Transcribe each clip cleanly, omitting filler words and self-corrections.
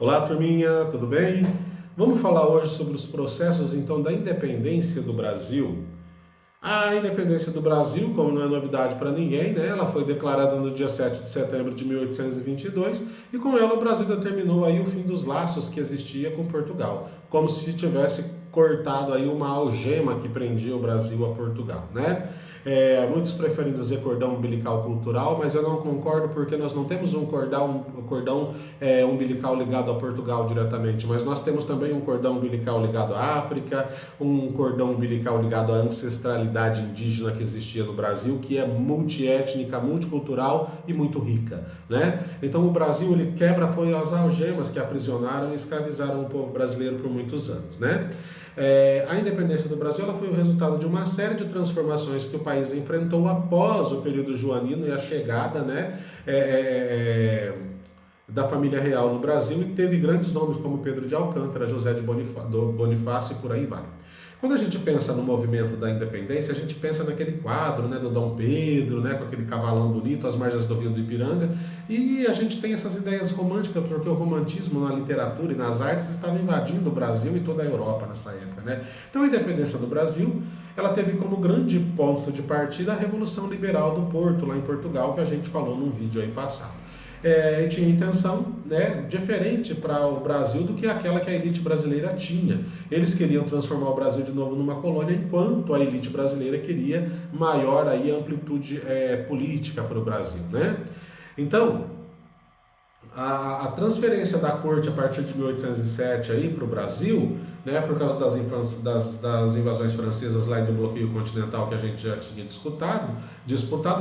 Olá, turminha, tudo bem? Vamos falar hoje sobre os processos então da independência do Brasil. A independência do Brasil, como não é novidade para ninguém, né? Ela foi declarada no dia 7 de setembro de 1822 e com ela o Brasil determinou aí o fim dos laços que existia com Portugal, como se tivesse cortado aí uma algema que prendia o Brasil a Portugal, né? Muitos preferem dizer cordão umbilical cultural, mas eu não concordo porque nós não temos um cordão umbilical ligado a Portugal diretamente, mas nós temos também um cordão umbilical ligado à África, um cordão umbilical ligado à ancestralidade indígena que existia no Brasil, que é multiétnica, multicultural e muito rica, né? Então o Brasil ele quebra foi as algemas que aprisionaram e escravizaram o povo brasileiro por muitos anos, né? A independência do Brasil ela foi o resultado de uma série de transformações que o país enfrentou após o período joanino e a chegada, né, da família real no Brasil, e teve grandes nomes como Pedro de Alcântara, José de Bonifácio e por aí vai. Quando a gente pensa no movimento da independência, a gente pensa naquele quadro, né, do Dom Pedro, né, com aquele cavalão bonito às margens do Rio do Ipiranga, e a gente tem essas ideias românticas, porque o romantismo na literatura e nas artes estava invadindo o Brasil e toda a Europa nessa época, né? Então a independência do Brasil, ela teve como grande ponto de partida a Revolução Liberal do Porto, lá em Portugal, que a gente falou num vídeo aí passado. E tinha intenção, né, diferente para o Brasil do que aquela que a elite brasileira tinha. Eles queriam transformar o Brasil de novo numa colônia, enquanto a elite brasileira queria maior aí amplitude política para o Brasil, né? Então, a transferência da corte a partir de 1807 aí para o Brasil, né, por causa das invasões francesas lá e do bloqueio continental que a gente já tinha disputado,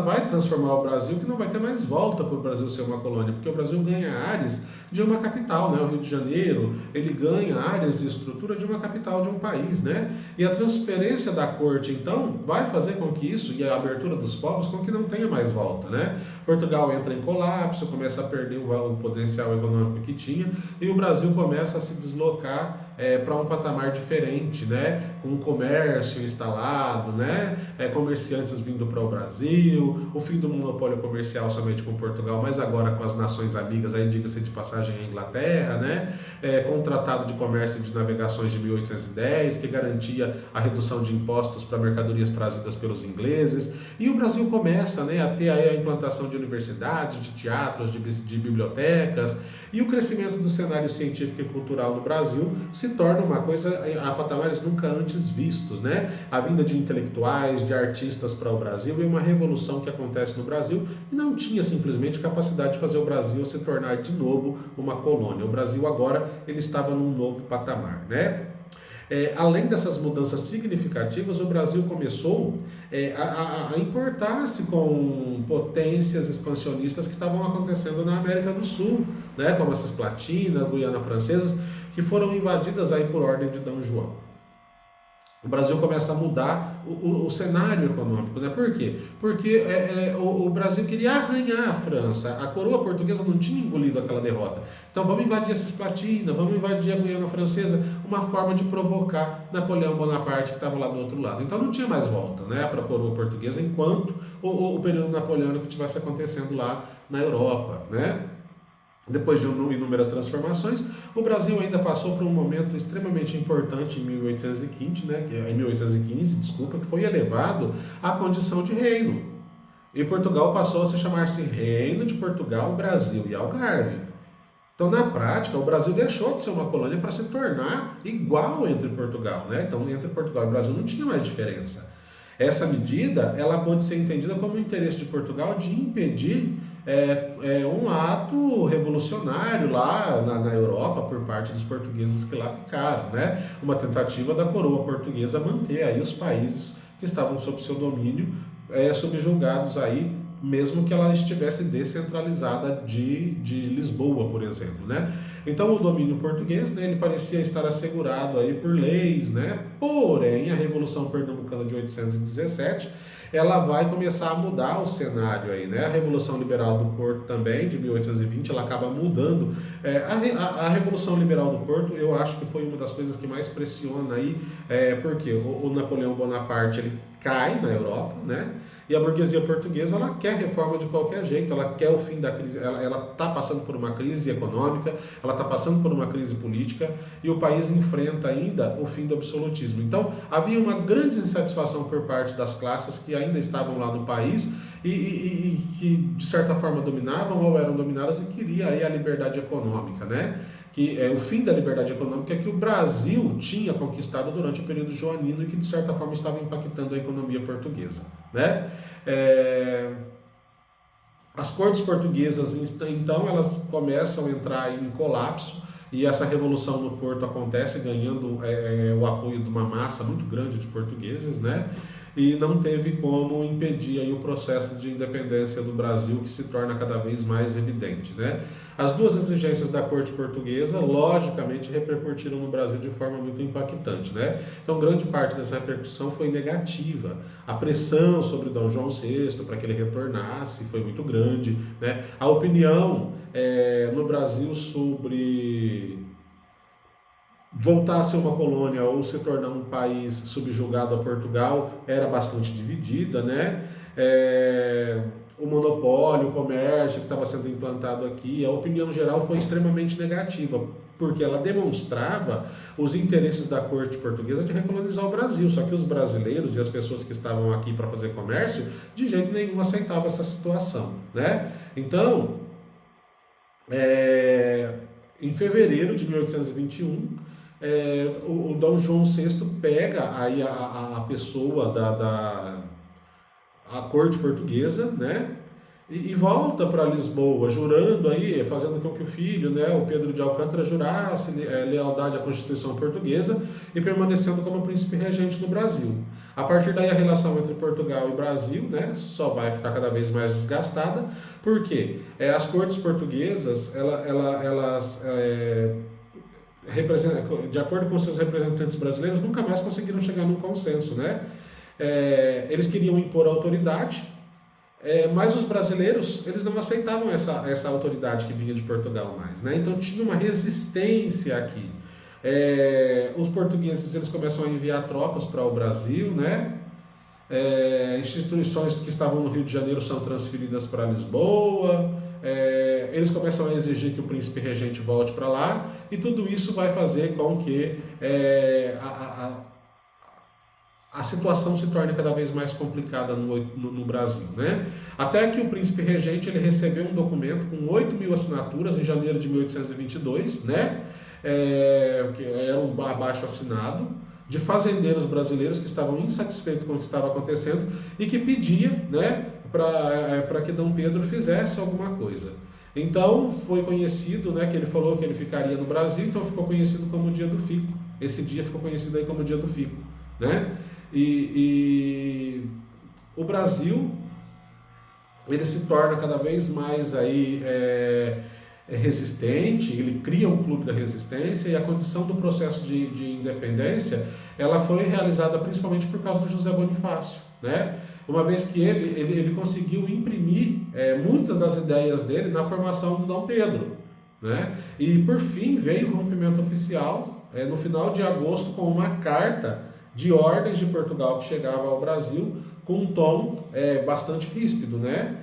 vai transformar o Brasil, que não vai ter mais volta para o Brasil ser uma colônia, porque o Brasil ganha áreas de uma capital, né, o Rio de Janeiro, ele ganha áreas e estrutura de uma capital de um país, né, e a transferência da corte, então, vai fazer com que isso, e a abertura dos povos, com que não tenha mais volta, né. Portugal entra em colapso, começa a perder o potencial econômico que tinha, e o Brasil começa a se deslocar para um patamar diferente, né? Com o comércio instalado, né? Comerciantes vindo para o Brasil, o fim do monopólio comercial somente com Portugal, mas agora com as nações amigas, aí diga-se de passagem a Inglaterra, né? Com o Tratado de Comércio e de Navegações de 1810, que garantia a redução de impostos para mercadorias trazidas pelos ingleses, e o Brasil começa, né, a ter aí a implantação de universidades, de teatros, de bibliotecas, e o crescimento do cenário científico e cultural no Brasil se torna uma coisa a patamares nunca antes vistos, né? A vinda de intelectuais, de artistas para o Brasil e uma revolução que acontece no Brasil e não tinha simplesmente capacidade de fazer o Brasil se tornar de novo uma colônia. O Brasil agora ele estava num novo patamar, né? Além dessas mudanças significativas, o Brasil começou a importar-se com potências expansionistas que estavam acontecendo na América do Sul, né, como a Cisplatina, a Guiana Francesa, que foram invadidas aí por ordem de D. João. O Brasil começa a mudar o cenário econômico, né? Por quê? Porque o Brasil queria arranhar a França, a coroa portuguesa não tinha engolido aquela derrota. Então vamos invadir a Cisplatina, vamos invadir a Guiana Francesa, uma forma de provocar Napoleão Bonaparte que estava lá do outro lado. Então não tinha mais volta, né, para a coroa portuguesa enquanto o período napoleônico estivesse acontecendo lá na Europa, né? Depois de inúmeras transformações, o Brasil ainda passou por um momento extremamente importante em 1815, né, que foi elevado à condição de reino. E Portugal passou a se chamar-se Reino de Portugal, Brasil e Algarve. Então, na prática, o Brasil deixou de ser uma colônia para se tornar igual entre Portugal, né? Então, entre Portugal e Brasil não tinha mais diferença. Essa medida, ela pode ser entendida como o interesse de Portugal de impedir um ato revolucionário lá na Europa por parte dos portugueses que lá ficaram, né? Uma tentativa da coroa portuguesa manter aí os países que estavam sob seu domínio subjugados aí, mesmo que ela estivesse descentralizada de Lisboa, por exemplo, né? Então o domínio português, né, ele parecia estar assegurado aí por leis, né? Porém, a Revolução Pernambucana de 1817 ela vai começar a mudar o cenário aí, né? A Revolução Liberal do Porto também, de 1820, ela acaba mudando. A Revolução Liberal do Porto, eu acho que foi uma das coisas que mais pressiona aí, porque o Napoleão Bonaparte, ele cai na Europa, né? E a burguesia portuguesa, ela quer reforma de qualquer jeito, ela quer o fim da crise, ela está passando por uma crise econômica, ela está passando por uma crise política, e o país enfrenta ainda o fim do absolutismo. Então, havia uma grande insatisfação por parte das classes que ainda estavam lá no país e que, de certa forma, dominavam ou eram dominadas e queria aí a liberdade econômica, né? Que é o fim da liberdade econômica que o Brasil tinha conquistado durante o período joanino e que, de certa forma, estava impactando a economia portuguesa, né? As cortes portuguesas, então, elas começam a entrar em colapso, e essa revolução no Porto acontece ganhando o apoio de uma massa muito grande de portugueses, né? E não teve como impedir aí o processo de independência do Brasil, que se torna cada vez mais evidente, né? As duas exigências da corte portuguesa, logicamente, repercutiram no Brasil de forma muito impactante, né? Então, grande parte dessa repercussão foi negativa. A pressão sobre Dom João VI para que ele retornasse foi muito grande, né? A opinião no Brasil sobre voltar a ser uma colônia ou se tornar um país subjugado a Portugal era bastante dividida, né? O monopólio, o comércio que estava sendo implantado aqui, a opinião geral foi extremamente negativa, porque ela demonstrava os interesses da corte portuguesa de recolonizar o Brasil, só que os brasileiros e as pessoas que estavam aqui para fazer comércio, de jeito nenhum aceitavam essa situação, né? Então, em fevereiro de 1821, o Dom João VI pega aí a pessoa a corte portuguesa, né? E volta para Lisboa, jurando aí, fazendo com que o filho, né, o Pedro de Alcântara, jurasse lealdade à Constituição portuguesa e permanecendo como príncipe regente no Brasil. A partir daí a relação entre Portugal e Brasil, né, só vai ficar cada vez mais desgastada, porque as cortes portuguesas, elas de acordo com seus representantes brasileiros, nunca mais conseguiram chegar num consenso, né? Eles queriam impor autoridade, mas os brasileiros, eles não aceitavam essa autoridade que vinha de Portugal mais, né? Então tinha uma resistência aqui. Os portugueses, eles começam a enviar tropas para o Brasil, né? Instituições que estavam no Rio de Janeiro são transferidas para Lisboa, eles começam a exigir que o príncipe regente volte para lá, e tudo isso vai fazer com que a situação se torne cada vez mais complicada no Brasil, né? Até que o príncipe regente ele recebeu um documento com 8.000 assinaturas em janeiro de 1822, né? Que era um abaixo assinado de fazendeiros brasileiros que estavam insatisfeitos com o que estava acontecendo e que pedia, né, para que Dom Pedro fizesse alguma coisa. Então foi conhecido, né, que ele falou que ele ficaria no Brasil, então ficou conhecido como o Dia do Fico. Esse dia ficou conhecido aí como o Dia do Fico, né? E o Brasil, ele se torna cada vez mais aí resistente, ele cria um clube da resistência, e a condição do processo de independência, ela foi realizada principalmente por causa do José Bonifácio, né? Uma vez que ele conseguiu imprimir muitas das ideias dele na formação do Dom Pedro, né? E por fim veio o rompimento oficial no final de agosto com uma carta de ordens de Portugal que chegava ao Brasil com um tom bastante ríspido, né?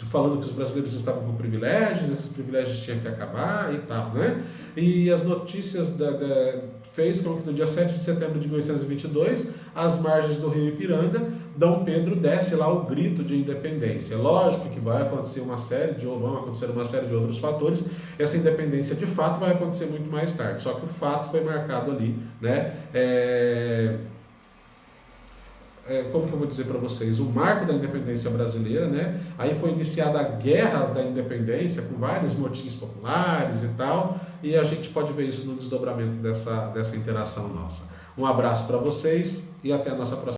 Falando que os brasileiros estavam com privilégios, esses privilégios tinham que acabar e tal, né? E as notícias fez com que no dia 7 de setembro de 1822, às margens do rio Ipiranga, Dom Pedro desce lá o grito de independência. Lógico que vão acontecer uma série de outros fatores. Essa independência de fato vai acontecer muito mais tarde, só que o fato foi marcado ali, né? Como que eu vou dizer para vocês, o marco da independência brasileira, né? Aí foi iniciada a Guerra da Independência, com vários motins populares e tal, e a gente pode ver isso no desdobramento dessa interação nossa. Um abraço para vocês e até a nossa próxima.